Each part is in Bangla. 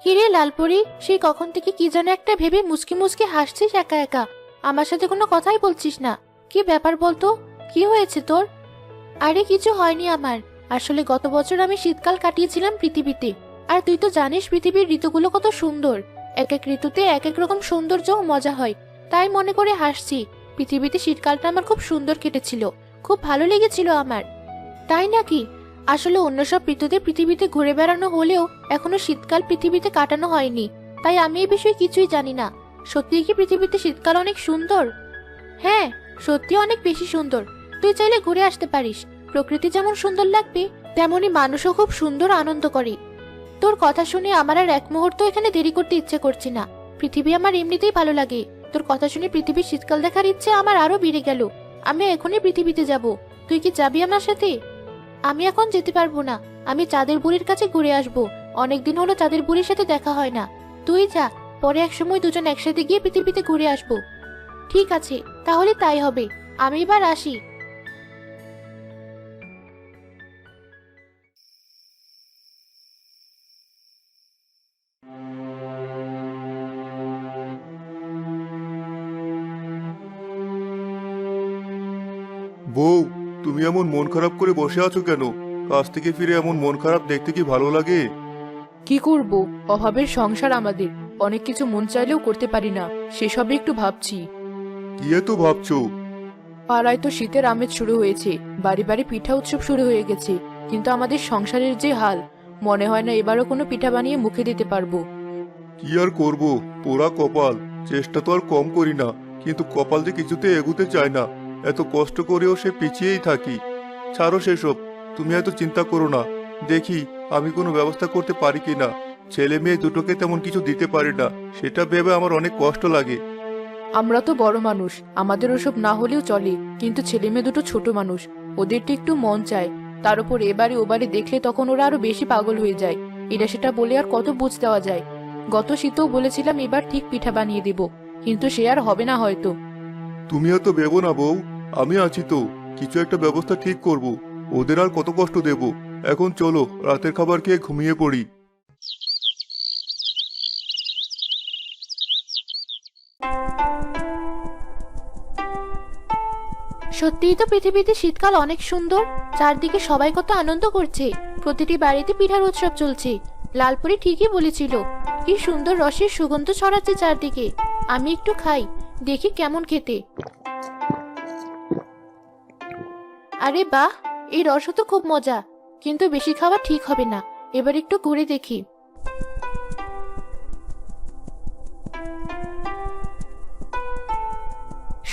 কিরে লালপরি, সেই কখন থেকে কি যেন একটা ভেবে মুচকি মুচকি হাসছিস একা একা। আমার সাথে কোনো কথাই বলছিস না। কি ব্যাপার বলতো, কি হয়েছে তোর? আরে কিছু হয়নি আমার। আসলে গত বছর আমি শীতকাল কাটিয়েছিলাম পৃথিবীতে। আর তুই তো জানিস পৃথিবীর ঋতুগুলো কত সুন্দর। এক এক ঋতুতে এক এক রকম সৌন্দর্য ও মজা হয়। তাই মনে করে হাসছি। পৃথিবীতে শীতকালটা আমার খুব সুন্দর কেটেছিল। খুব ভালো লেগেছিল আমার। তাই নাকি? আসলে অন্য সব ঋতুতে পৃথিবীতে ঘুরে বেড়ানো হলেও এখনো শীতকাল পৃথিবীতে কাটানো হয়নি। তাই আমি এই বিষয়ে কিছুই জানি না। সত্যিই কি পৃথিবীতে শীতকাল অনেক সুন্দর? হ্যাঁ, সত্যি অনেক বেশি সুন্দর। তুই চাইলে ঘুরে আসতে পারিস। প্রকৃতি যেমন সুন্দর লাগবে, তেমনি মানুষও খুব সুন্দর আনন্দ করে। তোর কথা শুনে আমার আর এক মুহূর্ত এখানে দেরি করতে ইচ্ছে করছে না। পৃথিবী আমার এমনিতেই ভালো লাগে। তোর কথা শুনে পৃথিবীর শীতকাল দেখার ইচ্ছে আমার আরো বেড়ে গেল। আমি এখনই পৃথিবীতে যাব। তুই কি যাবি আমার সাথে? আমি এখন যেতে পারবো না। আমি চাঁদের বুড়ির কাছে ঘুরে আসবো। অনেকদিন হলো চাঁদের বুড়ির সাথে দেখা হয় না। তুই যা, পরে একসময় দুজন একসাথে গিয়ে পৃথিবীতে ঘুরে আসবো। ঠিক আছে, তাহলে তাই হবে। আমি এবার আসি। বউ, তুমি এমন মন খারাপ করে বসে আছো কেন? কাজ থেকে ফিরে এমন মন খারাপ দেখতে কি ভালো লাগে? কি করব, অভাবের সংসার আমাদের। অনেক কিছু মন চাইলেও করতে পারি না, সেসবে একটু ভাবছি। কি এত ভাবছো? পাড়ায় তো শীতের আমেজ শুরু হয়েছে, বাড়ি বাড়ি পিঠা উৎসব শুরু হয়ে গেছে। কিন্তু আমাদের সংসারের যে হাল, মনে হয় না এবারও কোনো পিঠা বানিয়ে মুখে দিতে পারবো। কি আর করব, পোড়া কপাল। চেষ্টা তো আর কম করি না, কিন্তু কপাল যে কিছুতে এগুতে চায় না। এত কষ্ট করেও সে পিছিয়েই থাকি। ছাড়ো সেসব, তুমি এত চিন্তা করো না। দেখি আমি কোনো ব্যবস্থা করতে পারি কিনা। ছেলে মেয়ে দুটোকে তেমন কিছু দিতে পারি না, সেটা ভেবে আমার অনেক কষ্ট লাগে। আমরা তো বড় মানুষ, আমাদের ওসব না হলেও চলে, কিন্তু ছেলে মেয়ে দুটো ছোট মানুষ। ওদের তো একটু মন চায়। তার উপর এবারে ওবারে দেখলে তখন ওরা আরো বেশি পাগল হয়ে যায়। এটা সেটা বলে আর কত বুঝ দেওয়া যায়। গত শীতেও বলেছিলাম এবার ঠিক পিঠা বানিয়ে দেব, কিন্তু সে আর হবে না হয়তো। তুমি এত ভেবো না বউ, আমি আছি তো। কিছু একটা ব্যবস্থা ঠিক করব। ওদের আর কত কষ্ট দেব। এখন চলো, রাতের খাবার খেয়ে ঘুমিয়ে পড়ি। সত্যিই তো পৃথিবীতে শীতকাল অনেক সুন্দর। চারদিকে সবাই কত আনন্দ করছে। প্রতিটি বাড়িতে পিঠার উৎসব চলছে। লালপুরি ঠিকই বলেছিল। কি সুন্দর রসের সুগন্ধ ছড়াচ্ছে চারদিকে। আমি একটু খাই, দেখি কেমন খেতে। আরে বাহ, এই রসও তো খুব মজা। কিন্তু বেশি খাওয়া ঠিক হবে না। এবার একটু ঘুরে দেখি।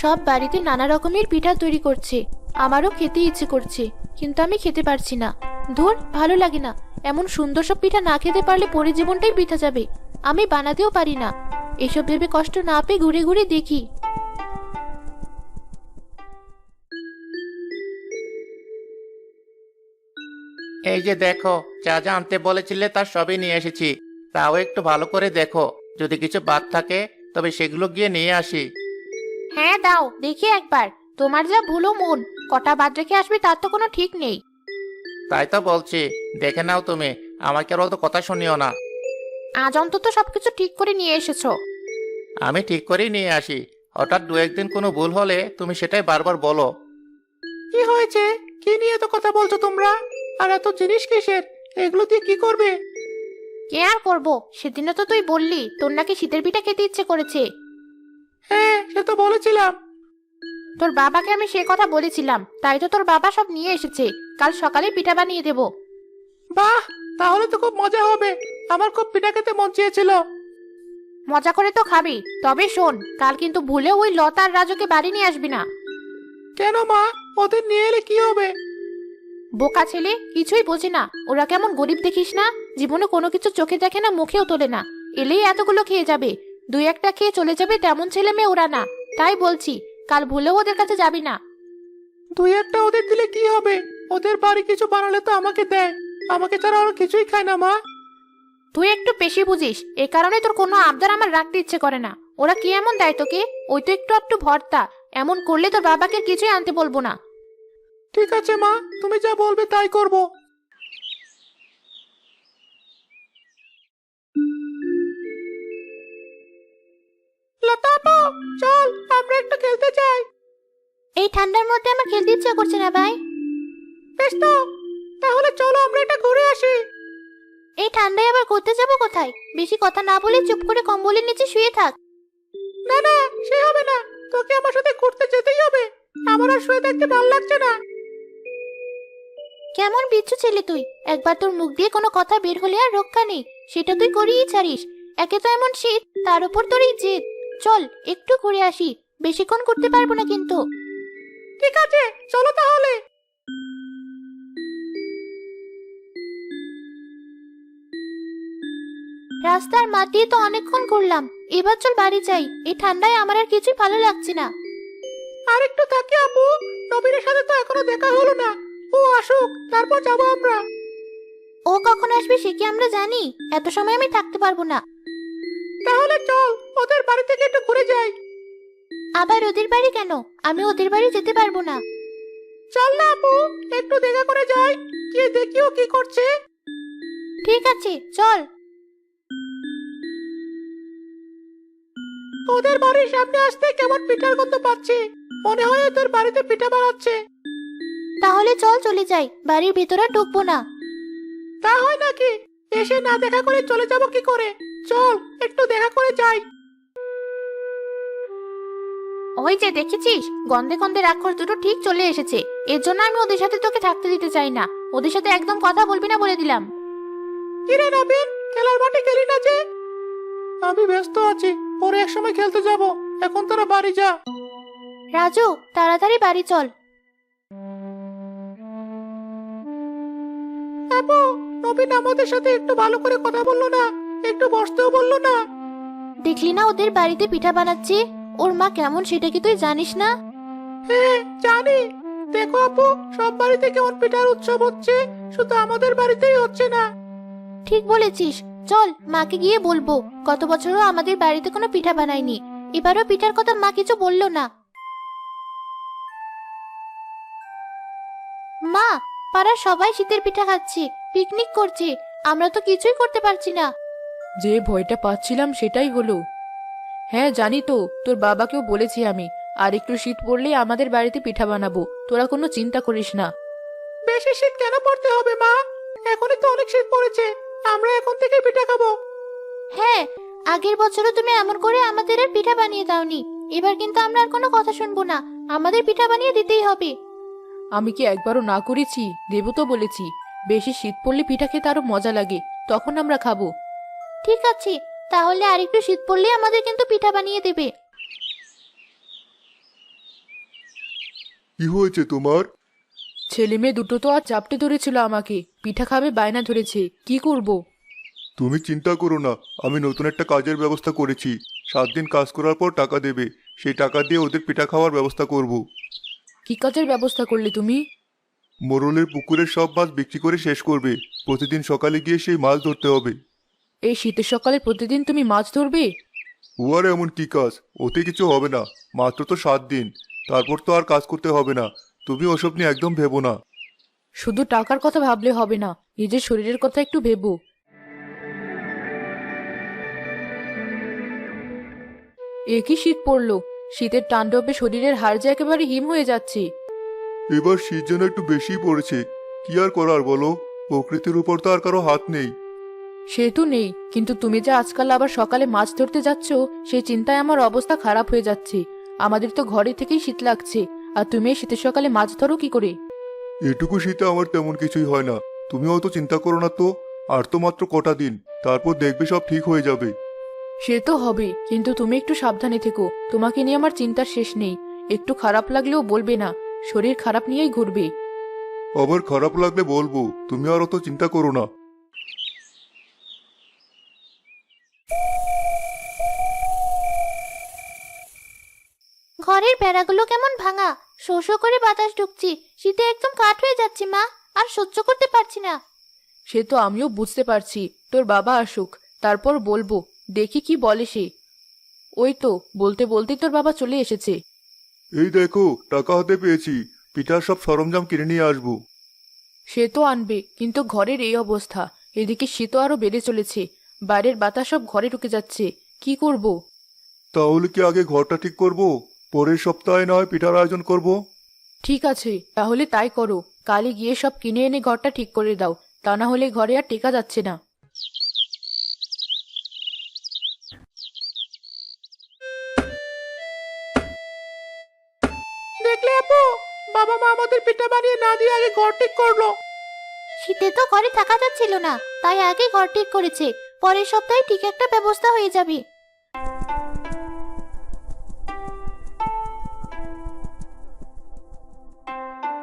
সব বাড়িতে নানা রকমের পিঠা তৈরি করছে। আমারও খেতে ইচ্ছে করছে, কিন্তু আমি খেতে পারছি না। ধুর, ভালো লাগে না। এমন সুন্দর সব পিঠা না খেতে পারলে পরে জীবনটাই বৃথা যাবে। আমি বানাতেও পারি না। এসব ভেবে কষ্ট না পেয়ে ঘুরে ঘুরে দেখি। এই যে দেখো, যা যা আনতে বলেছিলে তার সবই নিয়ে এসেছি। তাও একটু ভালো করে দেখো, যদি কিছু বাদ থাকে তবে সেগুলো গিয়ে নিয়ে আসি। হ্যাঁ দাও, দেখি একবার। তোমার যা ভুলো মন, কটা বাদ রেখে আসবে তার তো কোনো ঠিক নেই। তাই তো বলছি, দেখে নাও তুমি। আমাকে আর অত কথা শুনিও না। আজ অন্তত সবকিছু ঠিক করে নিয়ে এসেছো। আমি ঠিক করেই নিয়ে আসি। হঠাৎ দু একদিন কোনো ভুল হলে তুমি সেটাই বারবার বলো। কি হয়েছে? কি নিয়ে এত কথা বলছো তোমরা? আর এত জিনিস কিসের? এগুলো দিয়ে কি করবে? কে আর করবো, সেদিনও তো তুই বললি তোর নাকি শীতের পিঠা খেতে ইচ্ছে করেছে। হ্যাঁ, সে তো বলেছিলাম। তোর বাবাকে আমি সে কথা বলেছিলাম, তাই তো তোর বাবা সব নিয়ে এসেছে। কাল সকালে পিঠা বানিয়ে দেবো। বাহ, তাহলে তো খুব মজা হবে। আমার খুব পিঠা খেতে মন চেয়েছিল। মজা করে তো খাবি, তবে শোন, কাল কিন্তু ভুলেও ওই লতা আর রাজুকে বাড়ি নিয়ে আসবি না। কেন মা? ওদের নিয়ে এলে কি হবে? বোকা ছেলে, কিছুই বোঝে না। ওরা কেমন গরিব দেখিস না। জীবনে কোনো কিছু চোখে দেখে না, মুখেও তোলে না। এলেই এতগুলো খেয়ে যাবে। দুই একটা খেয়ে চলে যাবে, তেমন ছেলে মেয়ে ওরা না। তাই বলছি, কাল ভুলেও ওদের কাছে যাবি না। দুই একটা ওদের দিলে কি হবে? ওদের বাড়ি কিছু বানালে তো আমাকে দেয়। আমাকে ছাড়া আর কিছুই খায় না মা। তুই একটু বেশি বুঝিস, এ কারণে তোর কোনো আবদার আমার রাখতে ইচ্ছে করে না। ওরা কি এমন দেয় তোকে? ওই তো একটু একটু ভর্তা। এমন করলে তোর বাবাকে কিছুই আনতে বলবো না। ঠিক আছে মা, তুমি যা বলবে তাই করব। চল আমরা একটু খেলতে যাই। এই ঠান্ডার মধ্যে আমার খেলতে ইচ্ছা করছে না ভাই। বেশ তো, তাহলে চলো আমরা এটা ঘুরে আসি। এই ঠান্ডায় আবার ঘুরতে যাবো কোথায়? বেশি কথা না বলে চুপ করে কম্বলের নিচে শুয়ে থাক। না না, সে হবে না, তোকে আমার সাথে ঘুরতে যেতেই হবে। আমার আর শুয়ে থাকতে ভালো লাগছে না। কেমন বিচ্ছু ছেলে তুই! একবার তোর মুখ দিয়ে কোনো কথা বের হলে আর রক্ষা নেই, সেটা তুই করিয়েই ছাড়িস। একে তো এমন শীত, তার উপর তোর এই জেদ। চল একটু ঘুরে আসি, বেশিক্ষণ করতে পারবো না কিন্তু। ঠিক আছে, চলো তাহলে। রাস্তার মাঠ দিয়ে তো অনেকক্ষণ ঘুরলাম, এবার চল বাড়ি যাই। এই ঠান্ডায় আমার আর কিছুই ভালো লাগছে না। আর একটু থাকি আপু, নবীনের সাথে তো এখনো দেখা হলো না। ও আসুক, তারপর যাবো আমরা। ও কখন আসবে সে কি আমরা জানি? এত সময় আমি থাকতে পারবো না। তাহলে চল ওদের বাড়ি থেকে একটু ঘুরে যাই। আবার ওদের বাড়ি কেন? আমি ওদের বাড়ি যেতে পারবো না। চল না আপু, একটু দেখা করে যাই, গিয়ে দেখিও কি করছে। ঠিক আছে চল। ওদের বাড়ির সামনে আসতে কেমন পিঠার গন্ধ পাচ্ছি, মনে হয় ওদের বাড়িতে পিঠা বানাচ্ছে। তাহলে চল চলে যাই, বাড়ির ভেতরে ঢুকবো না। তা হয় নাকি? এসে না দেখা করে চলে যাব কি করে? চল একটু দেখা করে যাই। ওই যে দেখেছিস, গন্ধে গন্ধে রাক্ষস দুটো ঠিক চলে এসেছে। এর জন্য আমি ওদের সাথে তোকে থাকতে দিতে চাই না। ওদের সাথে একদম কথা বলবি না বলে দিলাম। কিরে নবীন, খেলার মাঠে গেলি না যে? আমি ব্যস্ত আছি, পরে একসময় খেলতে যাব। এখন তোরা বাড়ি যা। রাজু, তাড়াতাড়ি বাড়ি চল। আপু, নবীন আমাদের সাথে একটু ভালো করে কথা বললো না, একটু বসতেও বললো না। দেখলি না ওদের বাড়িতে পিঠা বানাচ্ছে? ওর মা কেমন সেটা কি তুই জানিস না? হ্যাঁ জানি। দেখো আপু, সব বাড়িতে কেমন পিঠার উৎসব হচ্ছে, শুধু আমাদের বাড়িতেই হচ্ছে না। ঠিক বলেছিস, চল মাকে গিয়ে বলবো। গত বছরও আমাদের বাড়িতে কোনো পিঠা বানায়নি, এবারও পিঠার কথা মা কিছু বললো না। মা, পাড়ার সবাই শীতের পিঠা খাচ্ছে, পিকনিক করছে, আমরা তো কিছুই করতে পারছি না। যে ভয়টা পাচ্ছিলাম সেটাই হলো। হ্যাঁ জানি তো, তোর বাবাকেও বলেছি আমি। আর একটু শীত পড়লেই আমাদের বাড়িতে পিঠা বানাবো, তোরা কোনো চিন্তা করিস না। বেশি শীত কেন পড়তে হবে মা? এখনই তো অনেক শীত পড়েছে, আমরা এখন থেকে পিঠা খাবো। হ্যাঁ, আগের বছরও তুমি এমন করে আমাদের আর পিঠা বানিয়ে দাওনি। এবার কিন্তু আমরা আর কোনো কথা শুনবো না, আমাদের পিঠা বানিয়ে দিতেই হবে। আমি কি একবারও না করেছি? দেবো তো বলেছি। বেশি শীত পড়লে পিঠা খেতে আরো মজা লাগে, তখন আমরা খাবো। ঠিক আছে, তাহলে আরেকটু শীত পড়লে আমাদের কিন্তু পিঠা বানিয়ে দেবে। কি হয়েছে তোমার? ছেলে মেয়ে দুটো তো আর চাপটে ধরেছিল আমাকে, পিঠা খাবে বায়না ধরেছে, কি করব? তুমি চিন্তা করো না, আমি নতুন একটা কাজের ব্যবস্থা করেছি। 7 দিন কাজ করার পর টাকা দেবে, সেই টাকা দিয়ে ওদের পিঠা খাওয়ার ব্যবস্থা করব। কি কাজের ব্যবস্থা করলে তুমি? মোরলের পুকুরের সব মাছ বিক্রি করে শেষ করবে। প্রতিদিন সকালে গিয়ে সেই মাছ ধরতে হবে। এই শীতের সকালে প্রতিদিন তুমি মাছ ধরবে? ও আর এমন কি কাজ, ওতে কিছু হবে না। মাত্র তো 7 দিন, তারপর তো আর কাজ করতে হবে না। তুমি ওসব নিয়ে একদম ভেবো না। শুধু টাকার কথা ভাবলে হবে না, নিজের শরীরের কথা একটু ভেবো। একই শীত পড়লো, শীতের তাণ্ডবে শরীরের হাড় যে একেবারে হিম হয়ে যাচ্ছে। এবার শীত যেন একটু বেশিই পড়েছে। কি আর করার বলো, প্রকৃতির উপর তো আর কারো হাত নেই। সে তো নেই, কিন্তু তুমি যে আজকাল আবার সকালে মাছ ধরতে যাচ্ছ, সেই চিন্তায় আমার অবস্থা খারাপ হয়ে যাচ্ছে। আমাদের তো ঘরে থেকেই শীত লাগছে, আর তুমি এই শীতের সকালে মাছ ধরো কি করে? এটুকু শীতে আমার তেমন কিছুই হয় না। তুমি অত চিন্তা করো না তো। আর তো মাত্র কটা দিন, তারপর দেখবে সব ঠিক হয়ে যাবে। সে তো হবে, কিন্তু তুমি একটু সাবধানে থেকো। তোমাকে নিয়ে আমার চিন্তার শেষ নেই। একটু খারাপ লাগলেও বলবে না, শরীর খারাপ নিয়েই ঘুরবে। আবার খারাপ লাগলে বলবো, তুমি আর অত চিন্তা করো না। ঘরের বেড়াগুলো কেমন ভাঙা, শো শো করে বাতাস ঢুকছে, শীতে একদম কাঠ হয়ে যাচ্ছে মা, আর সহ্য করতে পারছি না। সে তো আমিও বুঝতে পারছি, তোর বাবা আসুক, তারপর বলবো, দেখি কি বলে সে। ওই তো বলতে বলতেই তোর বাবা চলে এসেছে। এই দেখো, টাকা হাতে পেয়েছি, পিঠার সব সরঞ্জাম কিনে নিয়ে আসবো। সে তো আনবে, কিন্তু ঘরের এই অবস্থা, এদিকে শীতও আরো বেড়ে চলেছে। বাইরের বাতাস সব ঘরে ঢুকে যাচ্ছে, কি করব? তাহলে কি আগে ঘরটা ঠিক করব, পরের সপ্তাহে না হয় পিঠার আয়োজন করব? ঠিক আছে, তাহলে তাই করো। কালই গিয়ে সব কিনে এনে ঘরটা ঠিক করে দাও, তা না হলে ঘরে আর টেকা যাচ্ছে না। দেখলে আপু, বাবা মা আমাদের পিঠা বানিয়ে না দিয়ে আগে ঘর ঠিক করলো। শীতে তো ঘরে থাকা যাচ্ছিল না, তাই আগে ঘর ঠিক করেছে। পরের সপ্তাহে ঠিক একটা ব্যবস্থা হয়ে যাবে।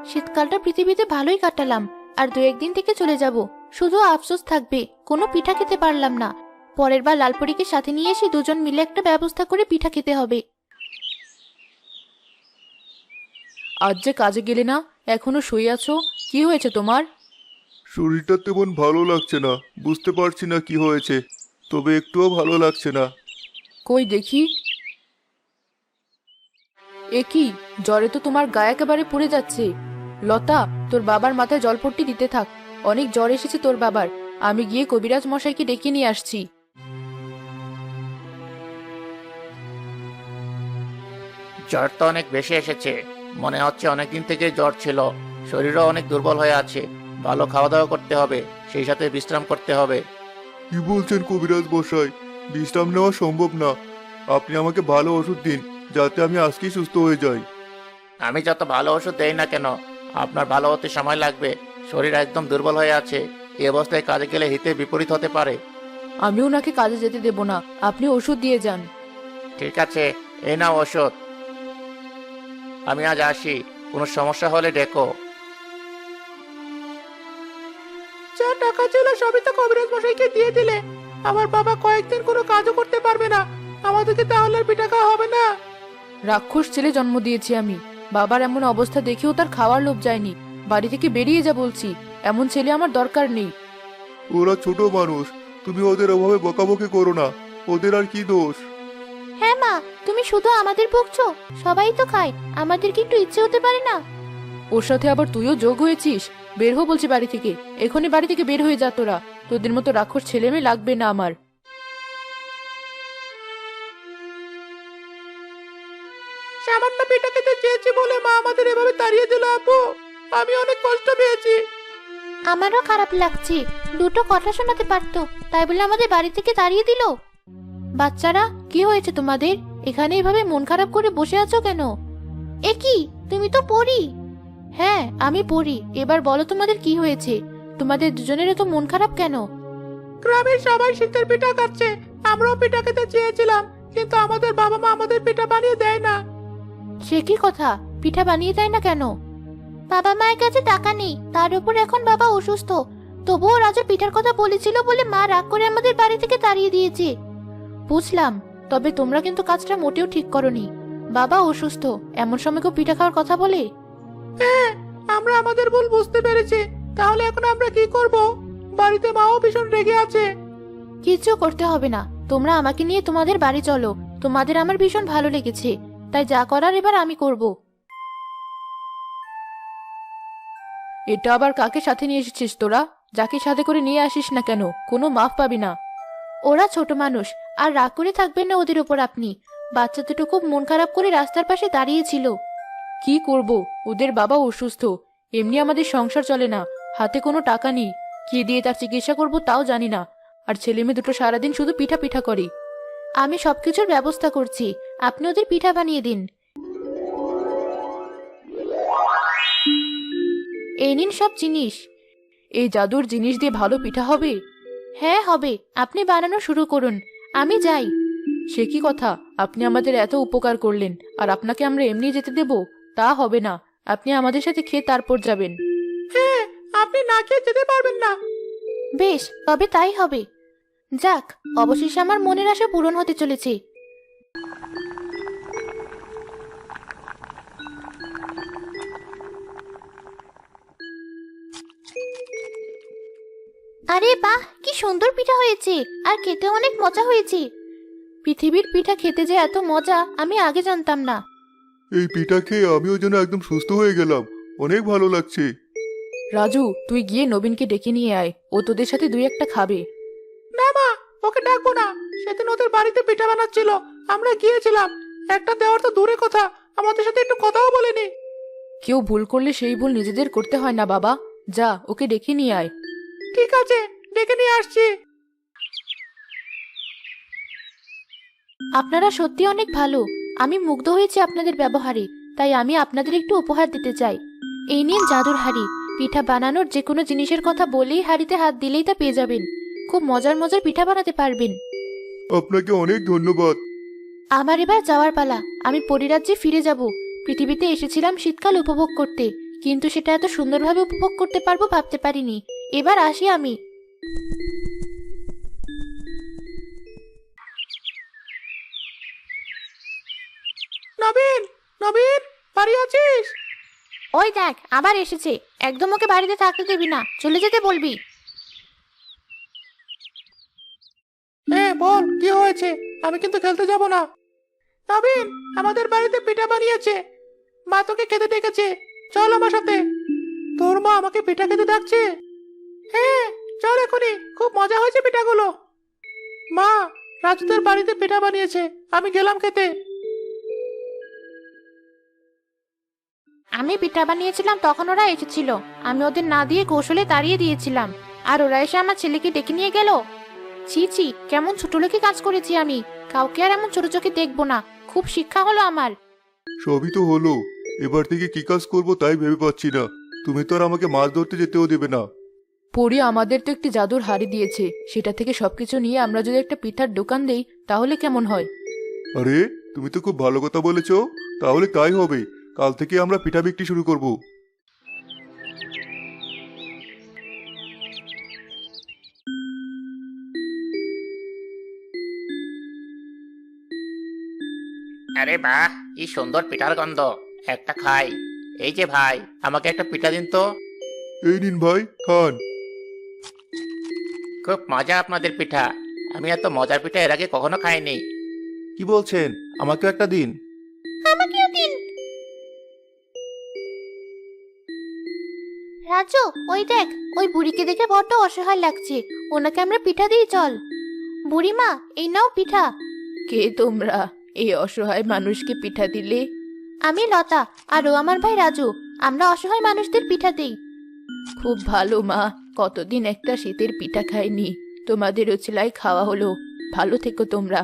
শীতকালটা পৃথিবীতে ভালোই কাটালাম, আর 2-1 দিন থেকে চলে যাব। শুধু আফসোস থাকবে, কোনো পিঠা খেতে পারলাম না। পরের বার লালপরীকে সাথে নিয়ে এসে দুজন মিলে একটা ব্যবস্থা করে পিঠা খেতে হবে। আজ যে কাজে গেলে না, এখনো শুয়ে আছো? কি হয়েছে তোমার? শরীরটা তেমন ভালো লাগছে না, বুঝতে পারছি না কি হয়েছে, তবে একটুও ভালো লাগছে না। কই দেখি। এ কি, জ্বরে তো তোমার গায়ে একেবারে পুড়ে যাচ্ছে। লতা, তোর বাবার মাথায় জলপট্টি দিতে থাক। অনেক জ্বর এসেছে তোর বাবার। আমি গিয়ে কবিরাজ মশাইকে ডেকে নিয়ে আসছি। জ্বর তো অনেক বেশি এসেছে, মনে হচ্ছে অনেকদিন থেকে জ্বর ছিল। শরীরও অনেক দুর্বল হয়ে আছে। ভালো খাওয়া দাওয়া করতে হবে, সেই সাথে বিশ্রাম করতে হবে। কি বলছেন কবিরাজ মশাই? বিশ্রাম নেওয়া সম্ভব না। আপনি আমাকে ভালো ওষুধ দিন, যাতে আমি আজকেই সুস্থ হয়ে যাই। আমি যত ভালো ওষুধ দেই না কেন, আপনার ভালো হতে সময় লাগবে। শরীর একদম দুর্বল হয়ে আছে, এই অবস্থায় কাজে গেলে হিতে বিপরীত হতে পারে। আমি ওনাকে কাজে যেতে দেব না, আপনি ওষুধ দিয়ে যান। ঠিক আছে, এই নাও ওষুধ। আমি আজ আসি, কোনো সমস্যা হলে ডেকো। যা টাকা ছিল সবই তো কবিরাজ মশাইকে দিয়ে দিলে। আমার বাবা কয়েকদিন কোনো কাজও করতে পারবে না, আমাদেরকে তাহলে আর পিঠা খাওয়া হবে না। রাক্ষস ছেলে জন্ম দিয়েছি আমি। বাবার এমন অবস্থা দেখেও তার খাওয়ার লোভ যায়নি। বাড়ি থেকে বেরিয়ে যা বলছি, এমন ছেলে আমার দরকার নেই। ওরা ছোট মানুষ, তুমি ওদের অভাবে বকাবকি করো না। ওদের আর কি দোষ? হ্যাঁ মা, তুমি শুধু আমাদের বকছো? সবাই তো খায়, আমাদের কি একটু ইচ্ছে হতে পারে না? ওর সাথে আবার তুইও যোগ হয়েছিস? বের হো বলছি বাড়ি থেকে, এখনই বাড়ি থেকে বের হয়ে যা তোরা। তোদের মতো রাক্ষস ছেলে মেয়ে লাগবে না আমার। সামান্য পিঠা খেতে চেয়েছি বলে মা আমাদের এভাবে তাড়িয়ে দিল আপু। আমি অনেক কষ্ট পেয়েছি। আমারও খারাপ লাগছে। দুটো কথা শোনাতে পারতো, তাই বলে আমাদের বাড়ি থেকে তাড়িয়ে দিল। বাচ্চারা, কি হয়েছে তোমাদের? এখানে এভাবে মন খারাপ করে বসে আছো কেন? এ কি, তুমি তো পড়ি। হ্যাঁ, আমি পড়ি। এবার বলো তোমাদের কি হয়েছে? তোমাদের দুজনের তো মন খারাপ কেন? গ্রামের সবাই শীতের পিঠা খাচ্ছে, আমরাও পিঠা খেতে চেয়েছিলাম, কিন্তু আমাদের বাবা মা আমাদের পিঠা বানিয়ে দেয় না। সে কি কথা? পিঠা বানিয়ে দেয় না কেন? বাবা মায়ের কাছে টাকা নেই, তার উপর এখন বাবা অসুস্থ। তবুও রাজু পিঠার কথা বলেছিল বলে মা রাগ করে আমাদের বাড়ি থেকে তাড়িয়ে দিয়েছে। বুঝলাম, তবে তোমরা কিন্তু কাজটা মোটেও ঠিক করনি। বাবা অসুস্থ, এমন সময় কেউ পিঠা খাওয়ার কথা বলে? হ্যাঁ, আমরা আমাদের ভুল বুঝতে পেরেছি। তাহলে এখন আমরা কি করব? বাড়িতে মাও ভীষণ রেগে আছে। কিছু করতে হবে না, তোমরা আমাকে নিয়ে তোমাদের বাড়ি চলো। তোমাদের আমার ভীষণ ভালো লেগেছে, তাই যা করার এবার আমি করব। এটা আবার কাকে সাথে নিয়ে এসেছিস তোরা? যাকে সাথে করে নিয়ে আসিস না কেন, কোনো মাফ পাবি না। ওরা ছোট মানুষ, আর রাগ করে থাকবেন না ওদের উপর আপনি। বাচ্চা দুটো খুব মন খারাপ করে রাস্তার পাশে দাঁড়িয়েছিল। কি করব, ওদের বাবা অসুস্থ। এমনি আমাদের সংসার চলে না, হাতে কোনো টাকা নেই। কি দিয়ে তার চিকিৎসা করব তাও জানি না। আর ছেলে মেয়ে দুটো সারাদিন শুধু পিঠা পিঠা করে। আমি সবকিছুর ব্যবস্থা করছি, আপনি ওদের পিঠা বানিয়ে দিন। এই নিন সব জিনিস। এই জাদুর জিনিস দিয়ে ভালো পিঠা হবে? হ্যাঁ হবে, আপনি বানানো শুরু করুন, আমি যাই। সে কি কথা, আপনি আমাদের এত উপকার করলেন, আর আপনাকে আমরা এমনি যেতে দেব? তা হবে না, আপনি আমাদের সাথে খেয়ে তারপর যাবেন। হ্যাঁ, আপনি না খেয়ে যেতে পারবেন না। বেশ, তবে তাই হবে। যাক, অবশেষে আমার মনের আশা পূরণ হতে চলেছে। আরে বাহ, কি সুন্দর পিঠা হয়েছে, আর খেতে অনেক মজা হয়েছে। পৃথিবীর পিঠা খেতে যে এত মজা আমি আগে জানতাম না। এই পিঠা খেয়ে আমিও যেন একদম সুস্থ হয়ে গেলাম। অনেক ভালো লাগছে। রাজু, তুই গিয়ে নবীনকে ডেকে নিয়ে আয়, ও তোদের সাথে দুই একটা খাবে। না মা, ওকে ডাকবো না। সেদিন ওদের বাড়িতে পিঠা বানাচ্ছিল, আমরা গিয়েছিলাম, একটা দেওয়ার তো দূরে কথা, আমাদের সাথে একটু কথাও বলেনি। কেউ ভুল করলে সেই ভুল নিজেদের করতে হয় না বাবা। যা, ওকে ডেকে নিয়ে আয়। ঠিক আছে, ডেকে নিয়ে আসছি। আপনারা সত্যি অনেক ভালো। আমি মুগ্ধ হয়েছি আপনাদের ব্যবহারে, তাই আমি আপনাদের একটু উপহার দিতে চাই। এই নিন জাদুর হাঁড়ি। পিঠা বানানোর যে কোনো জিনিসের কথা বলেই হাঁড়িতে হাত দিলেই তা পেয়ে যাবেন। খুব মজার মজার পিঠা বানাতে পারবেন। আপনাকে অনেক ধন্যবাদ। আমার এবার যাওয়ার পালা। আমি পরিরাজ্যে ফিরে যাব। পৃথিবীতে এসেছিলাম শীতকাল উপভোগ করতে, কিন্তু সেটা এত সুন্দরভাবে উপভোগ করতে পারবো ভাবতে পারিনি। এবার আসি আমি। নবীন, নবীন, বাড়ি আছিস? ওই দেখ, আবার এসেছে। একদম ওকে বাড়িতে থাকতে দিবি না, চলে যেতে বলবি। হ্যাঁ বল, কি হয়েছে? আমি কিন্তু খেলতে যাব না। নবীন, আমাদের বাড়িতে পিঠা বানিয়েছে, মা তোকে খেতে ডেকেছে, চল আমার সাথে। তোর মা আমাকে পিঠা খেতে ডাকছে? হ্যাঁ, চল এখনই, খুব মজা হয়েছে পিঠাগুলো। মা, রাজুদের বাড়িতে পিঠা বানিয়েছে, আমি গেলাম খেতে। আমি পিঠা বানিয়েছিলাম, তখন ওরা এসেছিল। আমি ওদের না দিয়ে কৌশলে তাড়িয়ে দিয়েছিলাম, আর ওরা এসে আমার ছেলেকে ডেকে নিয়ে গেল। ছি ছি, কেমন ছোট লোকে কাজ করেছি আমি। কাউকে আর এমন ছোট চোখে দেখবো না। খুব শিক্ষা হলো আমার। সবই তো হলো, এবার থেকে কি কাজ করব তাই ভেবে পাচ্ছি না। তুমি তো আর আমাকে মাছ ধরতে যেতেও দেবে না। পরি আমাদের তো একটি জাদুর হাড়ি দিয়েছে, সেটা থেকে সবকিছু নিয়ে আমরা যদি একটা পিঠার দোকান দেই তাহলে কেমন হয়? আরে, তুমি তো খুব ভালো কথা বলেছো। তাহলে তাই হবে, কাল থেকে আমরা পিঠা বিক্রি শুরু করব। আরে বাহ, কি সুন্দর পিঠার গন্ধ, একটা খাই। এই যে ভাই, আমাকে একটা পিঠা দিন তো। এই নিন ভাই, খান। খুব মজা আপনাদের পিঠা, আমি এত মজার পিঠা এর আগে কখনো খাইনি। কি বলছেন? আমাকেও একটা দিন। আমাকেও দিন। রাজু, ওই দেখ, ওই বুড়িকে দেখে বড্ড অসহায় লাগছে। ওনাকে আমরা পিঠা দিই চল। বুড়িমা, এই নাও পিঠা। কে তোমরা? এই অসহায় মানুষকে পিঠা দিলে? আমি লতা, আর ও আমার ভাই রাজু। আমরা অসহায় মানুষদের পিঠা দিই। খুব ভালো মা, কতদিন একটা শীতের পিঠা খাইনি, তোমাদের উচলাই খাওয়া হলো। ভালো থেকো তোমরা।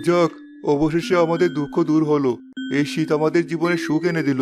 যাক, অবশেষে আমাদের দুঃখ দূর হলো। এই শীত আমাদের জীবনে সুখ এনে দিল।